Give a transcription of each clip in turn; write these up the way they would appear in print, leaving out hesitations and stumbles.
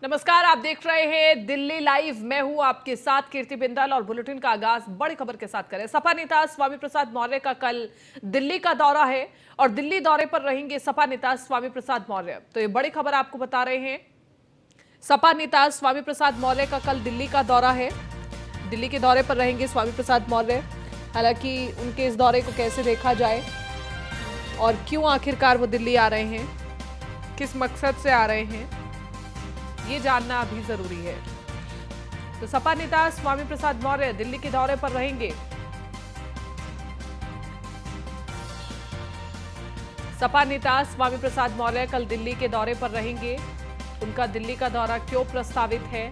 नमस्कार, आप देख रहे हैं दिल्ली लाइव। मैं हूं आपके साथ कीर्ति बिंदल और बुलेटिन का आगाज बड़ी खबर के साथ करें। सपा नेता स्वामी प्रसाद मौर्य का कल दिल्ली का दौरा है और दिल्ली दौरे पर रहेंगे सपा नेता स्वामी प्रसाद मौर्य। तो ये बड़ी खबर आपको बता रहे हैं। सपा नेता स्वामी प्रसाद मौर्य का कल दिल्ली का दौरा है। दिल्ली के दौरे पर रहेंगे स्वामी प्रसाद मौर्य। हालांकि उनके इस दौरे को कैसे देखा जाए और क्यों आखिरकार वो दिल्ली आ रहे हैं, किस मकसद से आ रहे हैं, ये जानना अभी जरूरी है। तो सपा नेता स्वामी प्रसाद मौर्य दिल्ली के दौरे पर रहेंगे। सपा नेता स्वामी प्रसाद मौर्य कल दिल्ली के दौरे पर रहेंगे। उनका दिल्ली का दौरा क्यों प्रस्तावित है,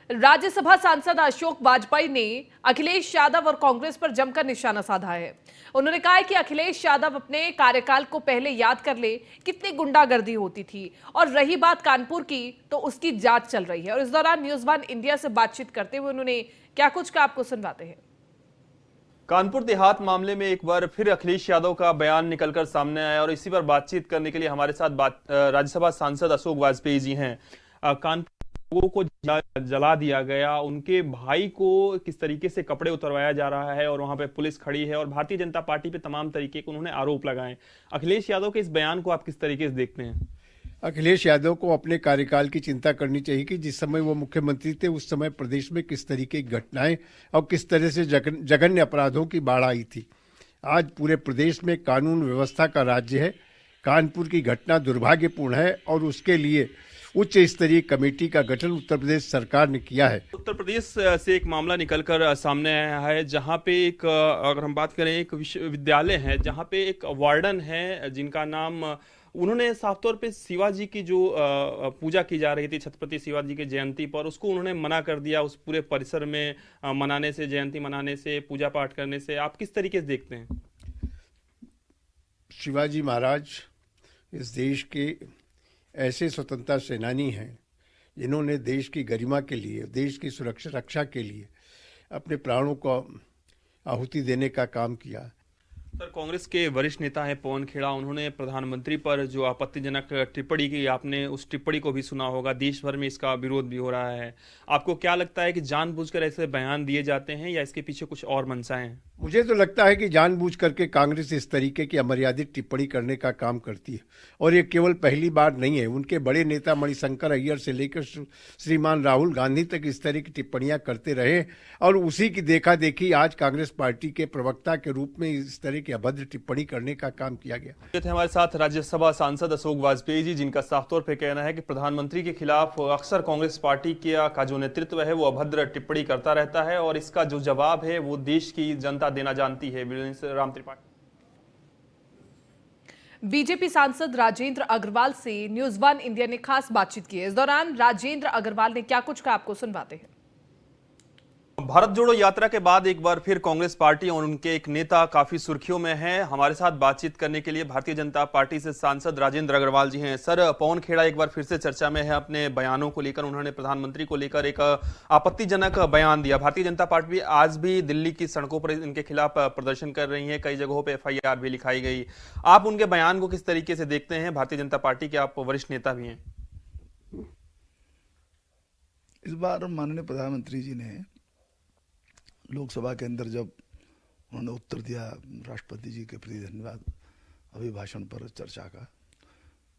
राज्यसभा सांसद अशोक वाजपेयी ने अखिलेश यादव और कांग्रेस पर जमकर निशाना साधा है। उन्होंने कहा है कि अखिलेश यादव अपने कार्यकाल को पहले याद कर ले, कितनी गुंडागर्दी होती थी। और रही बात कानपुर की, तो उसकी जांच चल रही है। और इस दौरान न्यूज़ वन इंडिया से बातचीत करते हुए उन्होंने क्या कुछ कहा, आपको सुनवाते हैं। कानपुर देहात मामले में एक बार फिर अखिलेश यादव का बयान निकलकर सामने आया और इसी पर बातचीत करने के लिए हमारे साथ राज्यसभा सांसद अशोक वाजपेयी जी हैं। कानपुर लोगों को जला दिया गया, उनके भाई को किस तरीके से कपड़े उतरवाया जा रहा है और वहां पे पुलिस खड़ी है और भारतीय जनता पार्टी पे तमाम तरीके के उन्होंने आरोप लगाए। अखिलेश यादव के इस बयान को आप किस तरीके से देखते हैं? अखिलेश यादव को अपने कार्यकाल की चिंता करनी चाहिए कि जिस समय वो मुख्यमंत्री थे उस समय प्रदेश में किस तरीके की घटनाएं और किस तरह से जघन्य अपराधों की बाढ़ आई थी। आज पूरे प्रदेश में कानून व्यवस्था का राज्य है। कानपुर की घटना दुर्भाग्यपूर्ण है और उसके लिए उच्च स्तरीय कमेटी का गठन उत्तर प्रदेश सरकार ने किया है। उत्तर प्रदेश से एक मामला निकलकर सामने आया है जहां पे एक, अगर हम बात करें, एक विश्वविद्यालय है जहां पे एक वार्डन है जिनका नाम, उन्होंने साफ तौर पे शिवाजी की जो पूजा की जा रही थी, छत्रपति शिवाजी की जयंती पर, उसको उन्होंने मना कर दिया। उस पूरे परिसर में मनाने से, जयंती मनाने से, पूजा पाठ करने से आप किस तरीके से देखते हैं? शिवाजी महाराज इस देश के ऐसे स्वतंत्रता सेनानी हैं जिन्होंने देश की गरिमा के लिए, देश की सुरक्षा रक्षा के लिए अपने प्राणों को आहुति देने का काम किया। सर, कांग्रेस के वरिष्ठ नेता हैं पवन खेड़ा, उन्होंने प्रधानमंत्री पर जो आपत्तिजनक टिप्पणी की, आपने उस टिप्पणी को भी सुना होगा। देश भर में इसका विरोध भी हो रहा है। आपको क्या लगता है कि जानबूझकर ऐसे बयान दिए जाते हैं या इसके पीछे कुछ और मंशाएं हैं? मुझे तो लगता है कि जानबूझ करके कांग्रेस इस तरीके की अमर्यादित टिप्पणी करने का काम करती है और ये केवल पहली बार नहीं है। उनके बड़े नेता मणिशंकर अय्यर से लेकर श्रीमान राहुल गांधी तक इस तरह की टिप्पणियां करते रहे और उसी की देखा देखी आज कांग्रेस पार्टी के प्रवक्ता के रूप में इस तरह की अभद्र टिप्पणी करने का काम किया गया। ये थे हमारे साथ राज्यसभा सांसद अशोक वाजपेयी जी, जिनका साफ तौर पर कहना है कि प्रधानमंत्री के खिलाफ अक्सर कांग्रेस पार्टी का जो नेतृत्व है वो अभद्र टिप्पणी करता रहता है और इसका जो जवाब है वो देश की जनता देना जानती है। राम त्रिपाठी। बीजेपी सांसद राजेंद्र अग्रवाल से न्यूज़ वन इंडिया ने खास बातचीत की है। इस दौरान राजेंद्र अग्रवाल ने क्या कुछ कहा, आपको सुनवाते हैं। भारत जोड़ो यात्रा के बाद एक बार फिर कांग्रेस पार्टी और उनके एक नेता काफी सुर्खियों में हैं। हमारे साथ बातचीत करने के लिए भारतीय जनता पार्टी से सांसद राजेंद्र अग्रवाल जी हैं। सर, पवन खेड़ा एक बार फिर से चर्चा में है अपने बयानों को लेकर। उन्होंने प्रधानमंत्री को लेकर एक आपत्तिजनक बयान दिया। भारतीय जनता पार्टी आज भी दिल्ली की सड़कों पर इनके खिलाफ प्रदर्शन कर रही है, कई जगहों पर FIR भी लिखाई गई। आप उनके बयान को किस तरीके से देखते हैं? भारतीय जनता पार्टी के आप वरिष्ठ नेता भी हैं। इस बार माननीय प्रधानमंत्री जी ने लोकसभा के अंदर जब उन्होंने उत्तर दिया राष्ट्रपति जी के प्रति धन्यवाद अभिभाषण पर चर्चा का,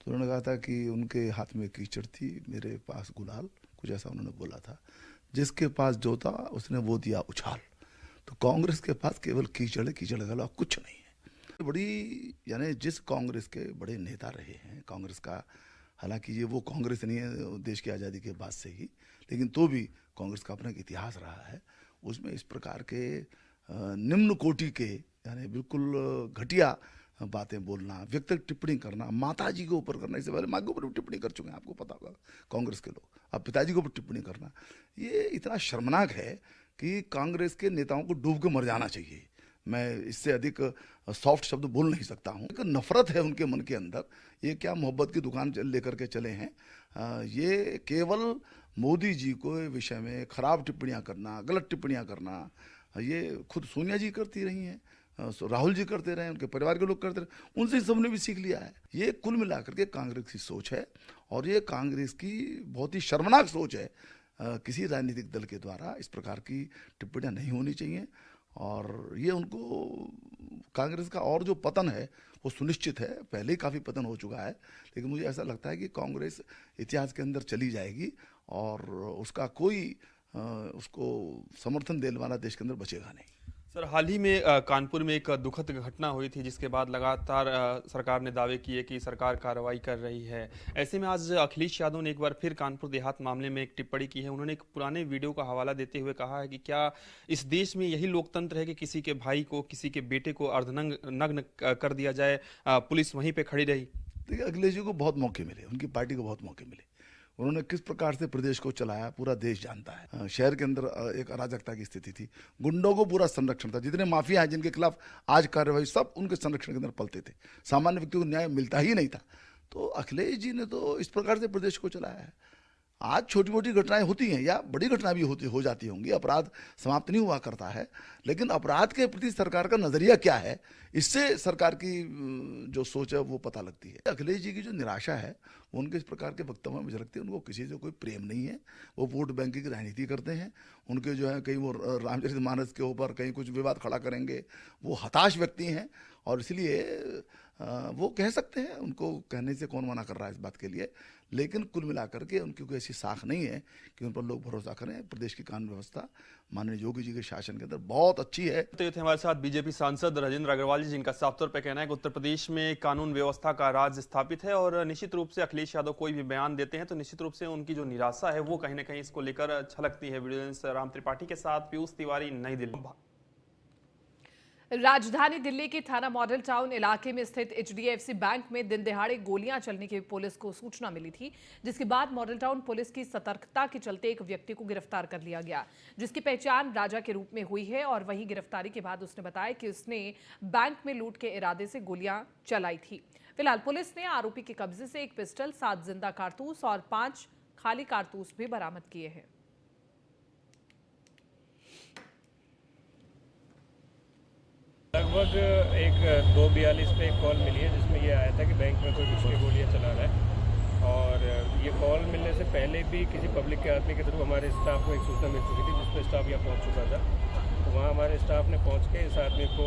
तो उन्होंने कहा था कि उनके हाथ में कीचड़ थी, मेरे पास गुलाल, कुछ ऐसा उन्होंने बोला था। जिसके पास जो था उसने वो दिया उछाल। तो कांग्रेस के पास केवल कीचड़ है, कीचड़ के अलावा कुछ नहीं है। बड़ी, यानी जिस कांग्रेस के बड़े नेता रहे हैं कांग्रेस का, हालांकि ये वो कांग्रेस नहीं है देश की आज़ादी के बाद से ही, लेकिन तो भी कांग्रेस का अपना एक इतिहास रहा है। उसमें इस प्रकार के निम्न कोटि के, यानी बिल्कुल घटिया बातें बोलना, व्यक्तिगत टिप्पणी करना, माता जी के ऊपर करना, इससे पहले माँ के ऊपर भी टिप्पणी कर चुके हैं, आपको पता होगा कांग्रेस के लोग, अब पिताजी के ऊपर टिप्पणी करना, ये इतना शर्मनाक है कि कांग्रेस के नेताओं को डूब के मर जाना चाहिए। मैं इससे अधिक सॉफ्ट शब्द बोल नहीं सकता हूँ। एक नफरत है उनके मन के अंदर। ये क्या मोहब्बत की दुकान लेकर के चले हैं? ये केवल मोदी जी को विषय में खराब टिप्पणियां करना, गलत टिप्पणियां करना, ये खुद सोनिया जी करती रही हैं, राहुल जी करते रहे, उनके परिवार के लोग करते रहे, उनसे सबने भी सीख लिया है। ये कुल मिलाकर के कांग्रेस की सोच है और ये कांग्रेस की बहुत ही शर्मनाक सोच है। किसी राजनीतिक दल के द्वारा इस प्रकार की टिप्पणियां नहीं होनी चाहिए और ये उनको कांग्रेस का और जो पतन है वो सुनिश्चित है। पहले ही काफ़ी पतन हो चुका है, लेकिन मुझे ऐसा लगता है कि कांग्रेस इतिहास के अंदर चली जाएगी और उसका कोई उसको समर्थन देने वाला देश के अंदर बचेगा नहीं। सर, हाल ही में कानपुर में एक दुखद घटना हुई थी, जिसके बाद लगातार सरकार ने दावे किए कि सरकार कार्रवाई कर रही है। ऐसे में आज अखिलेश यादव ने एक बार फिर कानपुर देहात मामले में एक टिप्पणी की है। उन्होंने एक पुराने वीडियो का हवाला देते हुए कहा है कि क्या इस देश में यही लोकतंत्र है कि किसी के भाई को, किसी के बेटे को अर्धनग्न कर दिया जाए, पुलिस वहीं पर खड़ी रही। देखिए, अखिलेश जी को बहुत मौके मिले, उनकी पार्टी को बहुत मौके मिले। उन्होंने किस प्रकार से प्रदेश को चलाया पूरा देश जानता है। शहर के अंदर एक अराजकता की स्थिति थी, गुंडों को पूरा संरक्षण था, जितने माफिया हैं जिनके खिलाफ आज कार्रवाई, सब उनके संरक्षण के अंदर पलते थे, सामान्य व्यक्ति को न्याय मिलता ही नहीं था। तो अखिलेश जी ने तो इस प्रकार से प्रदेश को चलाया है। आज छोटी मोटी घटनाएं होती हैं या बड़ी घटना भी हो जाती होंगी, अपराध समाप्त नहीं हुआ करता है, लेकिन अपराध के प्रति सरकार का नजरिया क्या है, इससे सरकार की जो सोच है वो पता लगती है। अखिलेश जी की जो निराशा है वो उनके इस प्रकार के वक्तव्य में मुझे लगती है उनको किसी से कोई प्रेम नहीं है। वो वोट बैंक की राजनीति करते हैं। उनके जो है कहीं वो रामचरितमानस के ऊपर कहीं कुछ विवाद खड़ा करेंगे, वो हताश व्यक्ति हैं और इसलिए वो कह सकते हैं, उनको कहने से कौन मना कर रहा है इस बात के लिए। लेकिन कुल मिलाकर के उनकी कोई ऐसी साख नहीं है कि उन पर लोग भरोसा करें। प्रदेश की कानून व्यवस्था माननीय योगी जी के शासन के अंदर बहुत अच्छी है। तो ये थे हमारे साथ बीजेपी सांसद राजेंद्र अग्रवाल जी, जिनका साफ तौर पर कहना है कि उत्तर प्रदेश में कानून व्यवस्था का राज स्थापित है और निश्चित रूप से अखिलेश यादव कोई भी बयान देते हैं तो निश्चित रूप से उनकी जो निराशा है वो कहीं ना कहीं इसको लेकर छलकती है। वीडियो जर्नलिस्ट राम त्रिपाठी के साथ पीयूष तिवारी, नई दिल्ली। राजधानी दिल्ली के थाना मॉडल टाउन इलाके में स्थित एचडीएफसी बैंक में दिन दहाड़े गोलियां चलने की पुलिस को सूचना मिली थी, जिसके बाद मॉडल टाउन पुलिस की सतर्कता के चलते एक व्यक्ति को गिरफ्तार कर लिया गया, जिसकी पहचान राजा के रूप में हुई है। और वहीं गिरफ्तारी के बाद उसने बताया कि उसने बैंक में लूट के इरादे से गोलियां चलाई थी। फिलहाल पुलिस ने आरोपी के कब्जे से एक पिस्टल, 7 जिंदा कारतूस और 5 खाली कारतूस भी बरामद किए हैं। लगभग एक 2:42 पे एक कॉल मिली है जिसमें ये आया था कि बैंक में कोई घुस के गोलियाँ चला रहा है। और ये कॉल मिलने से पहले भी किसी पब्लिक के आदमी के थ्रू हमारे स्टाफ को एक सूचना मिल चुकी थी, जिस पर स्टाफ यहाँ पहुँच चुका था। तो वहाँ हमारे स्टाफ ने पहुँच के इस आदमी को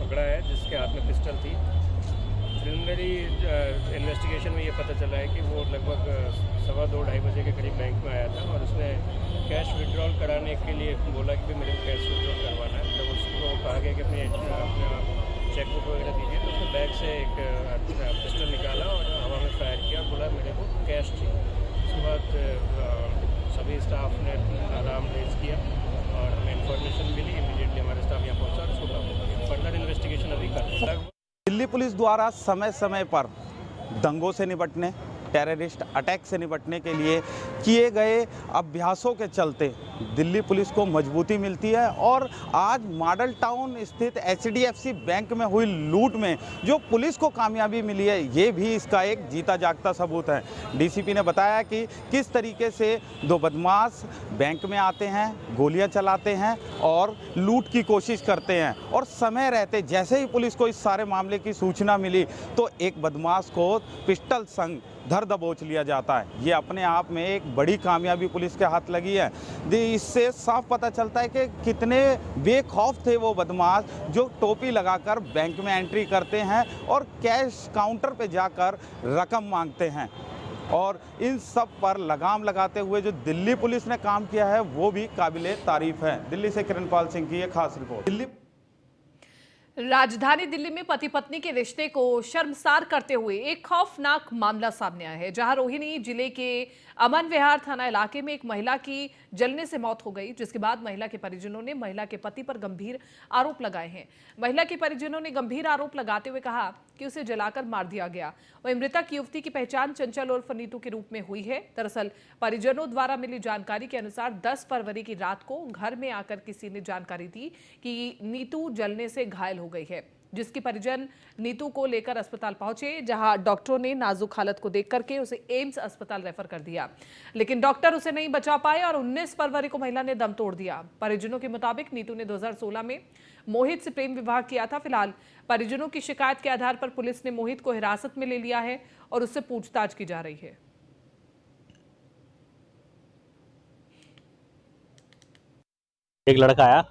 पकड़ा है, जिसके हाथ में पिस्टल थी। प्रिलिमिनरी इन्वेस्टिगेशन में ये पता चला है कि वो लगभग 2:15-2:30 बजे के करीब बैंक में आया था और उसने कैश विड्रॉल कराने के लिए बोला कि मेरे को कैश विड्रॉल करवाना है। जब उसको कहा गया कि अपने चेकबुक वगैरह दीजिए, तो उसने बैग से एक पिस्टल निकाला और हवा में फायर किया और बोला मेरे को कैश चाहिए। उसके बाद सभी स्टाफ ने अलार्म रेज किया और हमें इन्फॉर्मेशन मिली। इमीडिएटली हमारे स्टाफ यहाँ पहुँचा और उसको काबू कर लिया। फर्दर इन्वेस्टिगेशन अभी कर रहे हैं। दिल्ली पुलिस द्वारा समय समय पर दंगों से निपटने, टेररिस्ट अटैक से निपटने के लिए किए गए अभ्यासों के चलते दिल्ली पुलिस को मजबूती मिलती है। और आज मॉडल टाउन स्थित एचडीएफसी बैंक में हुई लूट में जो पुलिस को कामयाबी मिली है, ये भी इसका एक जीता जागता सबूत है। डीसीपी ने बताया कि किस तरीके से 2 बदमाश बैंक में आते हैं, गोलियां चलाते हैं और लूट की कोशिश करते हैं। और समय रहते जैसे ही पुलिस को इस सारे मामले की सूचना मिली तो एक बदमाश को पिस्टल संग धर दबोच लिया जाता है। ये अपने आप में एक बड़ी कामयाबी पुलिस के हाथ लगी है। इससे साफ पता चलता है कि कितने बेखौफ थे वो बदमाश जो टोपी लगाकर बैंक में एंट्री करते हैं और कैश काउंटर पे जाकर रकम मांगते हैं। और इन सब पर लगाम लगाते हुए जो दिल्ली पुलिस ने काम किया है वो भी काबिले तारीफ है। दिल्ली से किरणपाल सिंह की एक खास रिपोर्ट। राजधानी दिल्ली में पति पत्नी के रिश्ते को शर्मसार करते हुए एक खौफनाक मामला सामने आया है, जहां रोहिणी जिले के अमन विहार थाना इलाके में एक महिला की जलने से मौत हो गई, जिसके बाद महिला के परिजनों ने महिला के पति पर गंभीर आरोप लगाए हैं। महिला के परिजनों ने गंभीर आरोप लगाते हुए कहा कि उसे जलाकर मार दिया गया। वहीं मृतक युवती की पहचान चंचल उर्फ नीतू के रूप में हुई है। दरअसल परिजनों द्वारा मिली जानकारी के अनुसार 10 फरवरी की रात को घर में आकर किसी ने जानकारी दी कि नीतू जलने से घायल हो गई है। जिसकी परिजन नीतू को लेकर अस्पताल पहुंचे, जहां डॉक्टरों ने नाजुक हालत को देख करके उसे एम्स अस्पताल रेफर कर दिया, लेकिन डॉक्टर उसे नहीं बचा पाए और 19 फरवरी को महिला ने दम तोड़ दिया। परिजनों के मुताबिक नीतू ने 2016 में मोहित से प्रेम विवाह किया था। फिलहाल परिजनों की शिकायत के आधार पर पुलिस ने मोहित को हिरासत में ले लिया है और उससे पूछताछ की जा रही है। एक लड़का आया,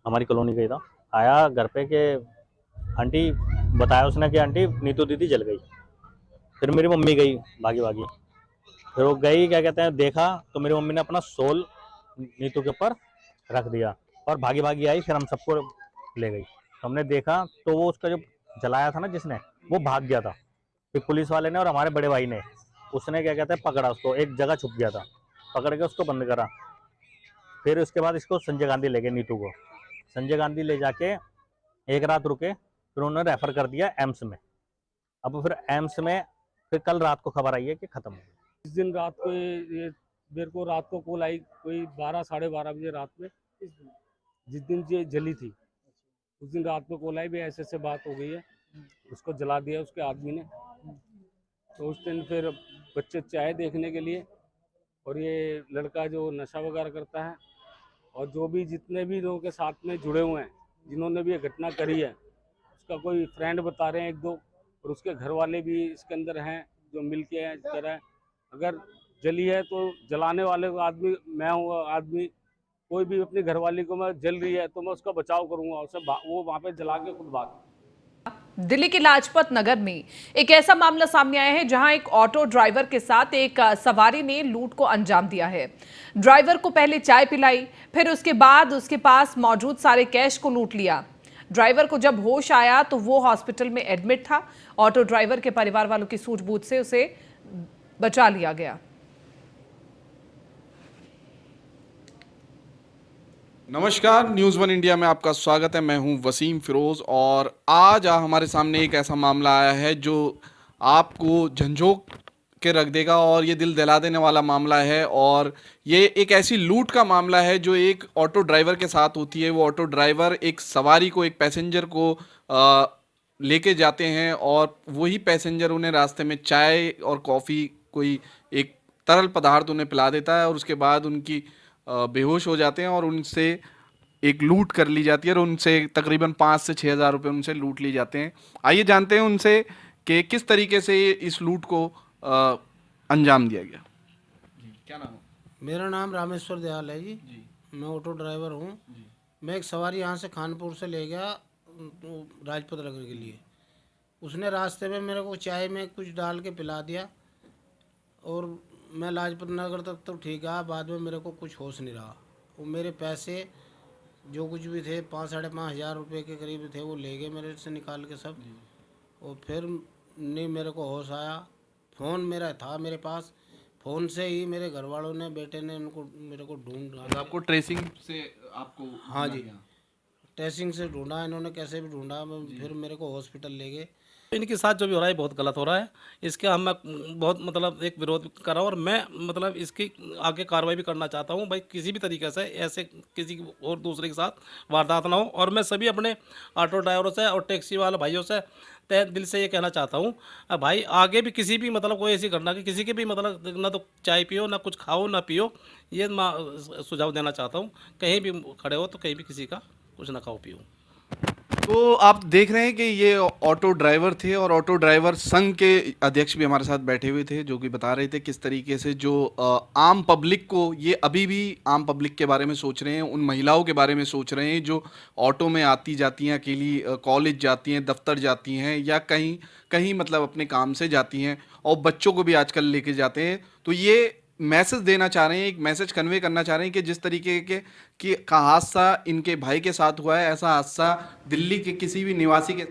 हमारी कॉलोनी गई था, आया घर पे के आंटी बताया उसने कि आंटी नीतू दीदी जल गई। फिर मेरी मम्मी गई भागी भागी, फिर वो गई, क्या कहते हैं, देखा तो मेरी मम्मी ने अपना सोल नीतू के ऊपर रख दिया और भागी भागी आई, फिर हम सबको ले गई। हमने देखा तो वो उसका जो जलाया था ना जिसने, वो भाग गया था। फिर पुलिस वाले ने और हमारे बड़े भाई ने उसने क्या कहते हैं पकड़ा उसको, एक जगह छुप गया था, पकड़ के उसको बंद करा। फिर उसके बाद इसको संजय गांधी ले गए, नीतू को संजय गांधी ले जाके एक रात रुके, फिर उन्होंने रेफर कर दिया एम्स में। अब फिर एम्स में फिर कल रात को खबर आई है कि खत्म हो गया। इस दिन रात को ये मेरे को रात को कॉल आई कोई 12 साढ़े 12 बजे रात में, जिस दिन ये जली थी उस दिन रात को कॉल आई भी ऐसे ऐसे बात हो गई है, उसको जला दिया उसके आदमी ने। तो उस दिन फिर बच्चे चाय देखने के लिए, और ये लड़का जो नशा वगैरह करता है और जो भी जितने भी लोगों के साथ में जुड़े हुए हैं जिन्होंने भी ये घटना करी है, उसका कोई फ्रेंड बता रहे हैं एक दो, और उसके घर वाले भी इसके अंदर हैं जो मिल के कह रहे हैं अगर जली है तो जलाने वाले आदमी मैं हूँ, आदमी कोई भी अपनी घरवाली को मैं जल रही है तो मैं उसका बचाव करूंगा, उसे वो वहाँ पे जला के खुद भाग। दिल्ली के लाजपत नगर में एक ऐसा मामला सामने आया है जहां एक ऑटो ड्राइवर के साथ एक सवारी ने लूट को अंजाम दिया है। ड्राइवर को पहले चाय पिलाई, फिर उसके बाद उसके पास मौजूद सारे कैश को लूट लिया। ड्राइवर को जब होश आया तो वो हॉस्पिटल में एडमिट था। ऑटो ड्राइवर के परिवार वालों की सूझबूझ से उसे बचा लिया गया। नमस्कार, न्यूज़ वन इंडिया में आपका स्वागत है। मैं हूं वसीम फिरोज़ और आज हमारे सामने एक ऐसा मामला आया है जो आपको झंझोक के रख देगा और ये दिल दहला देने वाला मामला है। और ये एक ऐसी लूट का मामला है जो एक ऑटो ड्राइवर के साथ होती है। वो ऑटो ड्राइवर एक सवारी को, एक पैसेंजर को लेके जाते हैं और वही पैसेंजर उन्हें रास्ते में चाय और कॉफ़ी, कोई एक तरल पदार्थ उन्हें पिला देता है और उसके बाद उनकी बेहोश हो जाते हैं और उनसे एक लूट कर ली जाती है और उनसे तकरीबन 5 से 6 हज़ार रुपये उनसे लूट लिए जाते हैं। आइए जानते हैं उनसे कि किस तरीके से इस लूट को अंजाम दिया गया। क्या नाम है? मेरा नाम रामेश्वर दयाल है जी। मैं ऑटो ड्राइवर हूँ। मैं एक सवारी यहाँ से खानपुर से ले गया राजपत नगर के लिए। उसने रास्ते में मेरे को चाय में कुछ डाल के पिला दिया और मैं लाजपत नगर तक तो ठीक है, बाद में मेरे को कुछ होश नहीं रहा। वो मेरे पैसे जो कुछ भी थे 5 साढ़े 5 हज़ार रुपये के करीब थे वो ले गए मेरे से निकाल के सब। और फिर नहीं मेरे को होश आया। फ़ोन मेरा था मेरे पास, फ़ोन से ही मेरे घर वालों ने, बेटे ने उनको मेरे को ढूंढा। आपको ट्रेसिंग से आपको? हाँ जी, ट्रेसिंग से ढूंढा इन्होंने, कैसे भी ढूंढा। फिर मेरे को हॉस्पिटल ले गए। इनके साथ जो भी हो रहा है बहुत गलत हो रहा है। इसके हम मैं बहुत मतलब एक विरोध कर रहा हूँ और मैं मतलब इसकी आगे कार्रवाई भी करना चाहता हूँ। भाई किसी भी तरीके से ऐसे किसी और दूसरे के साथ वारदात ना हो। और मैं सभी अपने ऑटो ड्राइवरों से और टैक्सी वाले भाइयों से तहे दिल से ये कहना चाहता हूँ, भाई आगे भी किसी भी मतलब कोई ऐसी घटना की किसी के भी मतलब ना तो चाय पियो, ना कुछ खाओ, ना पियो। ये मैं सुझाव देना चाहता हूँ। कहीं भी खड़े हो तो कहीं भी किसी का कुछ ना खाओ पियो। तो आप देख रहे हैं कि ये ऑटो ड्राइवर थे और ऑटो ड्राइवर संघ के अध्यक्ष भी हमारे साथ बैठे हुए थे जो कि बता रहे थे किस तरीके से जो आम पब्लिक को, ये अभी भी आम पब्लिक के बारे में सोच रहे हैं, उन महिलाओं के बारे में सोच रहे हैं जो ऑटो में आती जाती हैं, अकेली कॉलेज जाती हैं, दफ्तर जाती हैं या कहीं कहीं मतलब अपने काम से जाती हैं और बच्चों को भी आजकल लेके जाते हैं। तो ये मैसेज देना चाह रहे हैं, एक मैसेज कन्वे करना चाह रहे हैं कि जिस तरीके के का हादसा इनके भाई के साथ हुआ है, ऐसा हादसा दिल्ली के किसी भी निवासी के।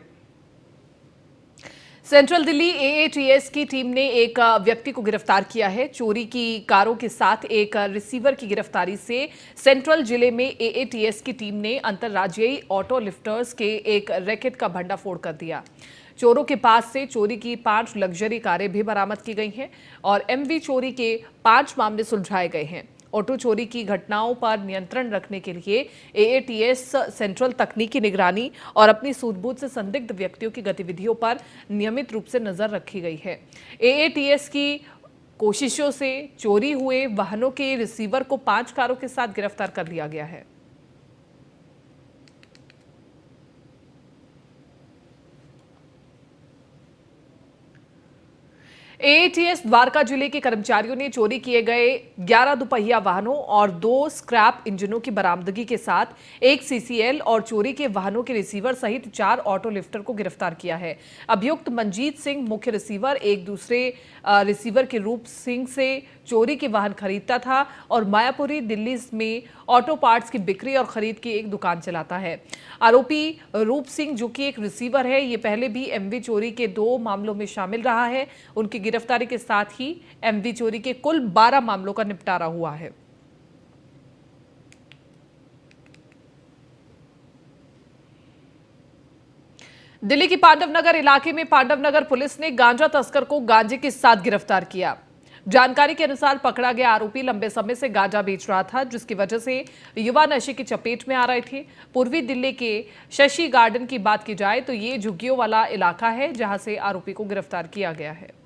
सेंट्रल दिल्ली एएटीएस की टीम ने एक व्यक्ति को गिरफ्तार किया है। चोरी की कारों के साथ एक रिसीवर की गिरफ्तारी से सेंट्रल जिले में एएटीएस की टीम ने अंतर्राज्यीय ऑटो लिफ्टर्स के एक रैकेट का भंडाफोड़ कर दिया। चोरों के पास से चोरी की 5 लग्जरी कारें भी बरामद की गई हैं और एमवी चोरी के 5 मामले सुलझाए गए हैं। ऑटो चोरी की घटनाओं पर नियंत्रण रखने के लिए AATS सेंट्रल तकनीकी निगरानी और अपनी सूझबूझ से संदिग्ध व्यक्तियों की गतिविधियों पर नियमित रूप से नजर रखी गई है। AATS की कोशिशों से चोरी हुए वाहनों के रिसीवर को 5 कारों के साथ गिरफ्तार कर लिया गया है। AATS द्वारका जिले के कर्मचारियों ने चोरी किए गए 11 दुपहिया वाहनों और 2 स्क्रैप इंजनों की बरामदगी के साथ 1 CCL और चोरी के वाहनों के रिसीवर सहित 4 ऑटो लिफ्टर को गिरफ्तार किया है। अभियुक्त मंजीत सिंह मुख्य रिसीवर एक दूसरे रिसीवर के रूप सिंह से चोरी के वाहन खरीदता था और मायापुरी दिल्ली में ऑटो पार्ट्स की बिक्री और खरीद की एक दुकान चलाता है। आरोपी रूप सिंह जो कि एक रिसीवर है, ये पहले भी MV चोरी के 2 मामलों में शामिल रहा है। उनकी गिरफ्तारी के साथ ही MV चोरी के कुल 12 मामलों का निपटारा हुआ है। दिल्ली की पांडवनगर इलाके में पांडवनगर पुलिस ने गांजा तस्कर को गांजे के साथ गिरफ्तार किया। जानकारी के अनुसार पकड़ा गया आरोपी लंबे समय से गांजा बेच रहा था, जिसकी वजह से युवा नशे की चपेट में आ रहे थे। पूर्वी दिल्ली के शशि गार्डन की बात की जाए तो ये झुग्गियों वाला इलाका है, जहां से आरोपी को गिरफ्तार किया गया है।